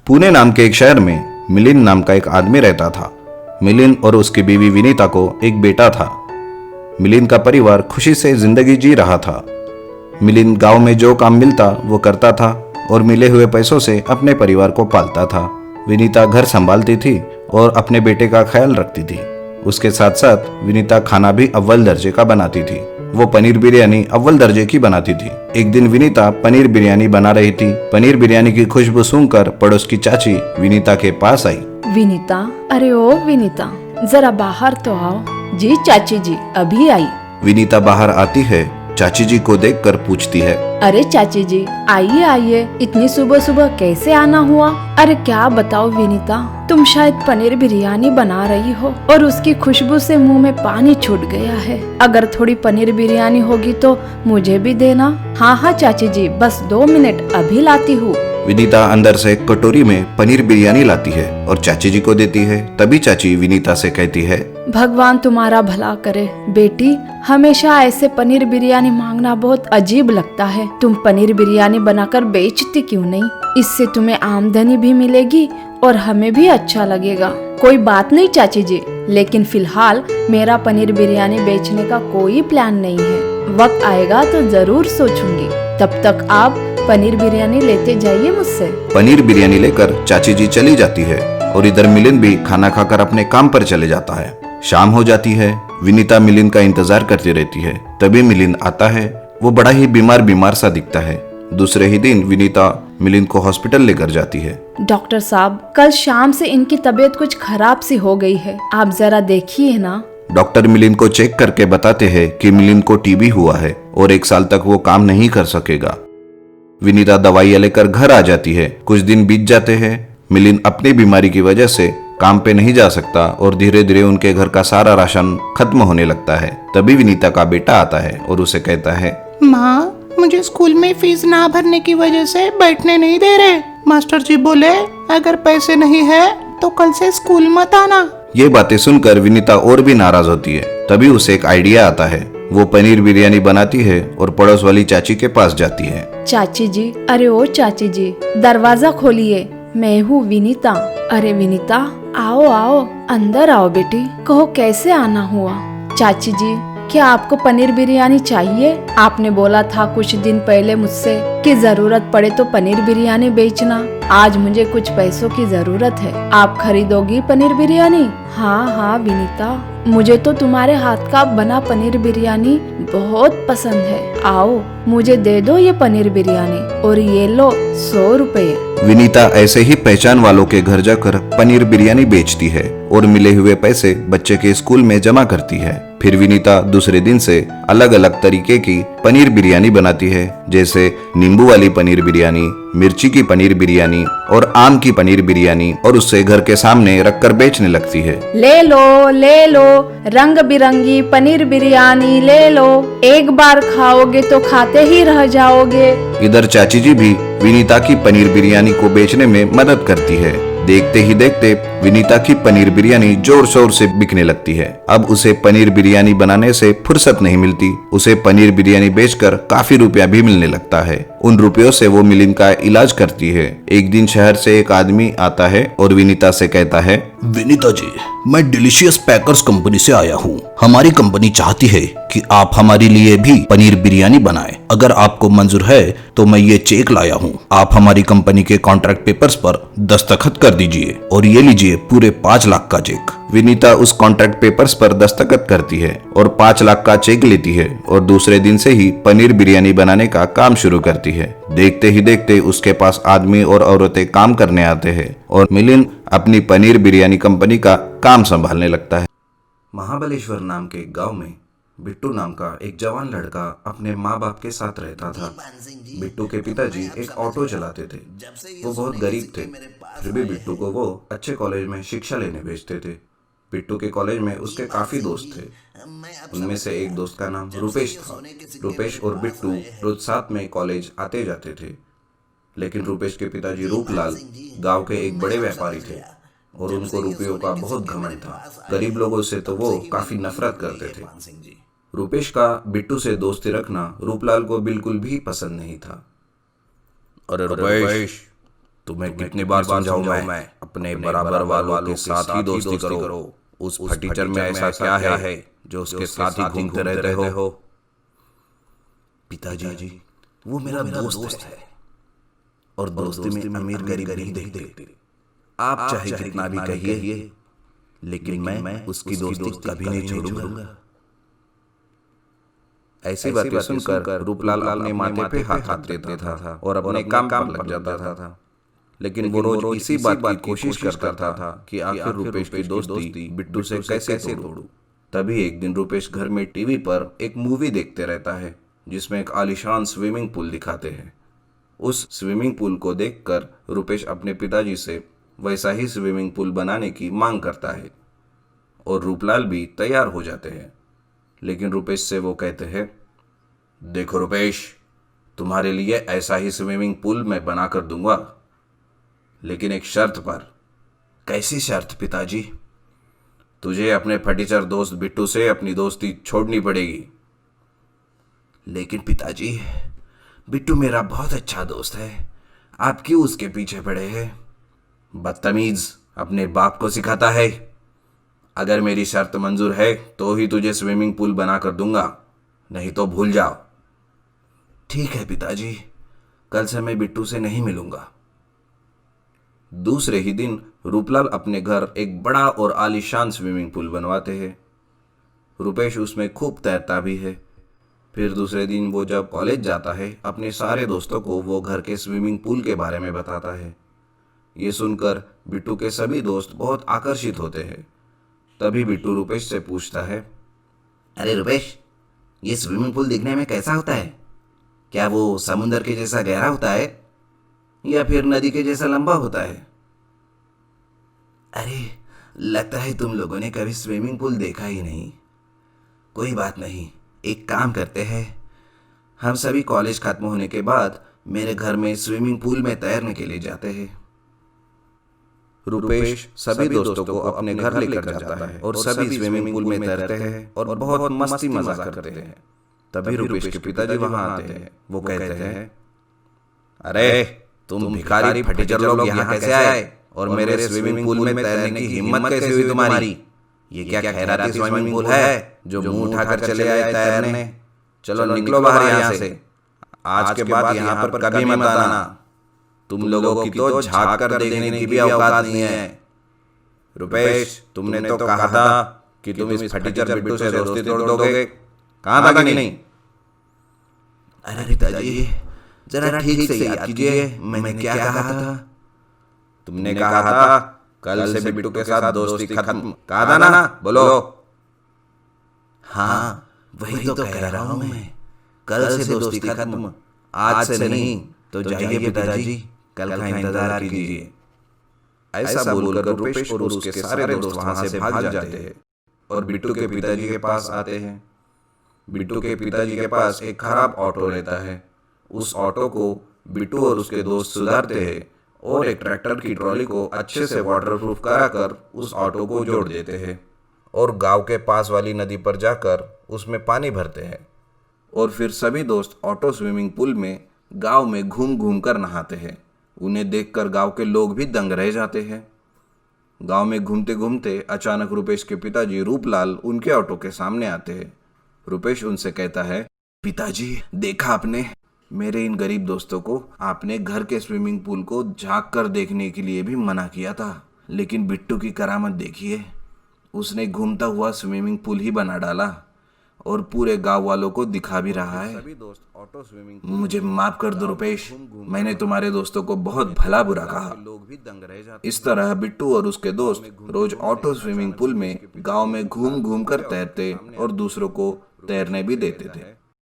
पुणे नाम के एक शहर में मिलिंद नाम का एक आदमी रहता था। मिलिंद और उसकी बीवी विनीता को एक बेटा था। मिलिंद का परिवार खुशी से जिंदगी जी रहा था। मिलिंद गांव में जो काम मिलता वो करता था और मिले हुए पैसों से अपने परिवार को पालता था। विनीता घर संभालती थी और अपने बेटे का ख्याल रखती थी। उसके साथ साथ विनीता खाना भी अव्वल दर्जे का बनाती थी। वो पनीर बिरयानी अव्वल दर्जे की बनाती थी। एक दिन विनीता पनीर बिरयानी बना रही थी। पनीर बिरयानी की खुशबू सुनकर पड़ोस की चाची विनीता के पास आई। विनीता, अरे ओ विनीता, जरा बाहर तो आओ। जी चाची जी, अभी आई। विनीता बाहर आती है। चाची जी को देखकर पूछती है, अरे चाची जी, आइए आइए, इतनी सुबह सुबह कैसे आना हुआ? अरे क्या बताओ विनीता, तुम शायद पनीर बिरयानी बना रही हो और उसकी खुशबू से मुंह में पानी छूट गया है। अगर थोड़ी पनीर बिरयानी होगी तो मुझे भी देना। हाँ हाँ चाची जी, बस 2 मिनट, अभी लाती हूँ। विनीता अंदर से एक कटोरी में पनीर बिरयानी लाती है और चाची जी को देती है। तभी चाची विनीता से कहती है, भगवान तुम्हारा भला करे बेटी, हमेशा ऐसे पनीर बिरयानी मांगना बहुत अजीब लगता है। तुम पनीर बिरयानी बनाकर बेचती क्यों नहीं? इससे तुम्हें आमदनी भी मिलेगी और हमें भी अच्छा लगेगा। कोई बात नहीं चाची जी, लेकिन फिलहाल मेरा पनीर बिरयानी बेचने का कोई प्लान नहीं है। वक्त आएगा तो जरूर सोचूंगी। तब तक आप पनीर बिरयानी लेते जाइए मुझसे। पनीर बिरयानी लेकर चाची जी चली जाती है और इधर मिलिंद भी खाना खाकर अपने काम पर चले जाता है। शाम हो जाती है। विनीता मिलिंद का इंतजार करती रहती है। तभी मिलिंद आता है। वो बड़ा ही बीमार बीमार सा दिखता है। दूसरे ही दिन विनीता मिलिंद को हॉस्पिटल लेकर जाती है। डॉक्टर साहब, कल शाम से इनकी तबीयत कुछ खराब सी हो गई है, आप जरा देखिए ना। डॉक्टर मिलिंद को चेक करके बताते हैं कि मिलिंद को टीबी हुआ है और 1 साल तक वो काम नहीं कर सकेगा। विनीता दवाइयां लेकर घर आ जाती है। कुछ दिन बीत जाते हैं। मिलिंद अपनी बीमारी की वजह से काम पे नहीं जा सकता और धीरे धीरे उनके घर का सारा राशन खत्म होने लगता है। तभी विनीता का बेटा आता है और उसे कहता है, माँ, मुझे स्कूल में फीस ना भरने की वजह से बैठने नहीं दे रहे। मास्टर जी बोले अगर पैसे नहीं है तो कल से स्कूल मत आना। ये बातें सुनकर विनीता और भी नाराज होती है। तभी उसे एक आइडिया आता है। वो पनीर बिरयानी बनाती है और पड़ोस वाली चाची के पास जाती है। चाची जी, अरे ओ चाची जी, दरवाजा खोलिए, मैं हूँ विनीता। अरे विनीता, आओ आओ, अंदर आओ बेटी, कहो कैसे आना हुआ? चाची जी, क्या आपको पनीर बिरयानी चाहिए? आपने बोला था कुछ दिन पहले मुझसे कि जरूरत पड़े तो पनीर बिरयानी बेचना। आज मुझे कुछ पैसों की जरूरत है, आप खरीदोगी पनीर बिरयानी? हाँ हाँ विनीता, मुझे तो तुम्हारे हाथ का बना पनीर बिरयानी बहुत पसंद है। आओ, मुझे दे दो ये पनीर बिरयानी और ये लो 100 रुपए। विनीता ऐसे ही पहचान वालों के घर जाकर पनीर बिरयानी बेचती है और मिले हुए पैसे बच्चे के स्कूल में जमा करती है। फिर विनीता दूसरे दिन से अलग अलग तरीके की पनीर बिरयानी बनाती है, जैसे नींबू वाली पनीर बिरयानी, मिर्ची की पनीर बिरयानी और आम की पनीर बिरयानी, और उससे घर के सामने रखकर बेचने लगती है। ले लो रंग बिरंगी पनीर बिरयानी ले लो, एक बार खाओगे तो खाते ही रह जाओगे। इधर चाची जी भी विनीता की पनीर बिरयानी को बेचने में मदद करती है। देखते ही देखते विनीता की पनीर बिरयानी जोर शोर से बिकने लगती है। अब उसे पनीर बिरयानी बनाने से फुर्सत नहीं मिलती। उसे पनीर बिरयानी बेचकर काफी रुपया भी मिलने लगता है। उन रुपयों से वो मिलिंद का इलाज करती है। एक दिन शहर से एक आदमी आता है और विनीता से कहता है, विनीता जी, मैं डिलीशियस पैकर्स कंपनी से आया हूँ। हमारी कंपनी चाहती है कि आप हमारे लिए भी पनीर बिरयानी बनाएं। अगर आपको मंजूर है तो मैं ये चेक लाया हूँ। आप हमारी कंपनी के कॉन्ट्रैक्ट पेपर्स पर दस्तखत कर दीजिए और ये लीजिए पूरे 5 लाख का चेक। विनीता उस कॉन्ट्रैक्ट पेपर्स पर दस्तखत करती है और 5 लाख का चेक लेती है और दूसरे दिन से ही पनीर बिरयानी बनाने का काम शुरू करती है। देखते ही देखते उसके पास आदमी और औरतें काम करने आते हैं और मिलिंद अपनी पनीर बिरयानी कंपनी का काम संभालने लगता है। महाबलेश्वर नाम के गांव में बिट्टू नाम का एक जवान लड़का अपने माँ बाप के साथ रहता था। बिट्टू के पिताजी एक ऑटो चलाते थे। वो बहुत गरीब थे, फिर भी बिट्टू को वो अच्छे कॉलेज में शिक्षा लेने भेजते थे। बिट्टू के कॉलेज में उसके काफी दोस्त थे। उनमें से एक दोस्त का नाम रुपेश था। रुपेश और बिट्टू रोज साथ में कॉलेज आते जाते थे। लेकिन रुपेश के पिताजी रूपलाल गांव के एक बड़े व्यापारी थे और उनको रुपयों का बहुत घमंड था। गरीब लोगों से तो वो काफी नफरत करते थे। रुपेश का बिट्टू से दोस्ती रखना रूपलाल को बिल्कुल भी पसंद नहीं था। अरे रुपेश, तुम्हें कितनी बार समझाऊं मैं, अपने बराबर वालों के साथ ही दोस्ती करो। उस फटीचर में ऐसा क्या है जो उसके साथ ही घूमते रहते हो? पिताजी, वो मेरा दोस्त है और दोस्ती में अमीर गरीब नहीं देखते। आप चाहे कितना भी कहिए, लेकिन मैं उसकी दोस्ती कभी नहीं छोड़ूंगा। ऐसी बातें सुनकर रूपलाल अपने माथे पे हाथ रख देता था और अपने काम पर लग जाता था। लेकिन वो रोज इसी बात की कोशिश करता था कि आखिर रुपेश की दोस्ती बिट्टू से कैसे तोड़ूं। तभी एक दिन रुपेश घर में टीवी पर एक मूवी देखते रहता है जिसमें एक आलीशान स्विमिंग पूल दिखाते हैं। उस स्विमिंग पूल को देखकर रुपेश अपने पिताजी से वैसा ही स्विमिंग पूल बनाने की मांग करता है और रूपलाल भी तैयार हो जाते हैं। लेकिन रुपेश से वो कहते हैं, देखो रुपेश, तुम्हारे लिए ऐसा ही स्विमिंग पूल मैं बनाकर दूंगा, लेकिन एक शर्त पर। कैसी शर्त पिताजी? तुझे अपने फटीचर दोस्त बिट्टू से अपनी दोस्ती छोड़नी पड़ेगी। लेकिन पिताजी, बिट्टू मेरा बहुत अच्छा दोस्त है, आप क्यों उसके पीछे पड़े हैं? बदतमीज, अपने बाप को सिखाता है। अगर मेरी शर्त मंजूर है तो ही तुझे स्विमिंग पूल बनाकर दूंगा, नहीं तो भूल जाओ। ठीक है पिताजी, कल से मैं बिट्टू से नहीं मिलूंगा। दूसरे ही दिन रूपलाल अपने घर एक बड़ा और आलीशान स्विमिंग पूल बनवाते हैं। रुपेश उसमें खूब तैरता भी है। फिर दूसरे दिन वो जब कॉलेज जाता है, अपने सारे दोस्तों को वो घर के स्विमिंग पूल के बारे में बताता है। ये सुनकर बिट्टू के सभी दोस्त बहुत आकर्षित होते हैं। तभी बिट्टू रुपेश से पूछता है, अरे रुपेश, ये स्विमिंग पूल दिखने में कैसा होता है? क्या वो समुंदर के जैसा गहरा होता है या फिर नदी के जैसा लंबा होता है? अरे, लगता है तुम लोगों ने कभी स्विमिंग पूल देखा ही नहीं। कोई बात नहीं, एक काम करते हैं, हम सभी कॉलेज खत्म होने के बाद मेरे घर में स्विमिंग पूल में तैरने के लिए जाते हैं। रुपेश सभी दोस्तों को अपने घर लेकर जाता है और सभी स्विमिंग पूल में तैरते हैं और बहुत मस्ती मजाक करते हैं। तभी रुपेश के पिताजी वहां आते हैं। वो कहते हैं, अरे तुम भिखारी फटीचर लोग यहाँ कैसे आए और मेरे स्विमिंग पूल में तैरने की हिम्मत कैसे हुई तुम्हारी? ये क्या खैराती स्विमिंग पूल है जो मुंह उठाकर चले आए तैरने? चलो निकलो बाहर यहाँ से। आज के बाद यहाँ पर कभी मत आना। तुम लोगों की तो झांक कर देखने की भी औकात नहीं है। रुपेश, तुमने तो कहा था कि तुम इस फटीचर बिट्टू से दोस्ती तोड़ दोगे, कहाँ था कि नहीं? अरे पिताजी, जरा ठीक से याद कीजिए, मैंने क्या कहा था? तुमने कहा था कल से बिट्टू के साथ दोस्ती खत्म, कहा था ना? बोलो। हाँ, वही तो कह रहा हूँ मैं, कल से दोस्ती खत्म, आज से नहीं। तो जाइए पिताजी, कल का इंतजार कीजिए। ऐसा बोलकर रुपेश और उसके सारे दोस्त वहां से भाग जाते हैं और बिट्टू के पिताजी के पास आते हैं। बिट्टू के पिताजी के पास एक खराब ऑटो रहता है। उस ऑटो को बिट्टू और उसके दोस्त सुधारते हैं और एक ट्रैक्टर की ट्रॉली को अच्छे से वाटरप्रूफ कराकर उस ऑटो को जोड़ देते हैं और गांव के पास वाली नदी पर जाकर उसमें पानी भरते हैं। और फिर सभी दोस्त ऑटो स्विमिंग पूल में गांव में घूम घूम कर नहाते हैं। उन्हें देखकर गांव के लोग भी दंग रह जाते हैं। गांव में घूमते घूमते अचानक रुपेश के पिताजी रूपलाल उनके ऑटो के सामने आते हैं। रुपेश उनसे कहता है, पिताजी, देखा आपने, मेरे इन गरीब दोस्तों को आपने घर के स्विमिंग पूल को झांक कर देखने के लिए भी मना किया था, लेकिन बिट्टू की करामत देखिए, उसने घूमता हुआ स्विमिंग पूल ही बना डाला और पूरे गांव वालों को दिखा भी रहा है। सभी दोस्त ऑटो स्विमिंग मुझे माफ कर दो रुपेश, मैंने तुम्हारे दोस्तों को बहुत भला बुरा कहा। लोग भी दंग रह जाते। इस तरह बिट्टू और उसके दोस्त रोज ऑटो स्विमिंग पूल में गांव में घूम घूम कर तैरते और दूसरों को तैरने भी देते थे।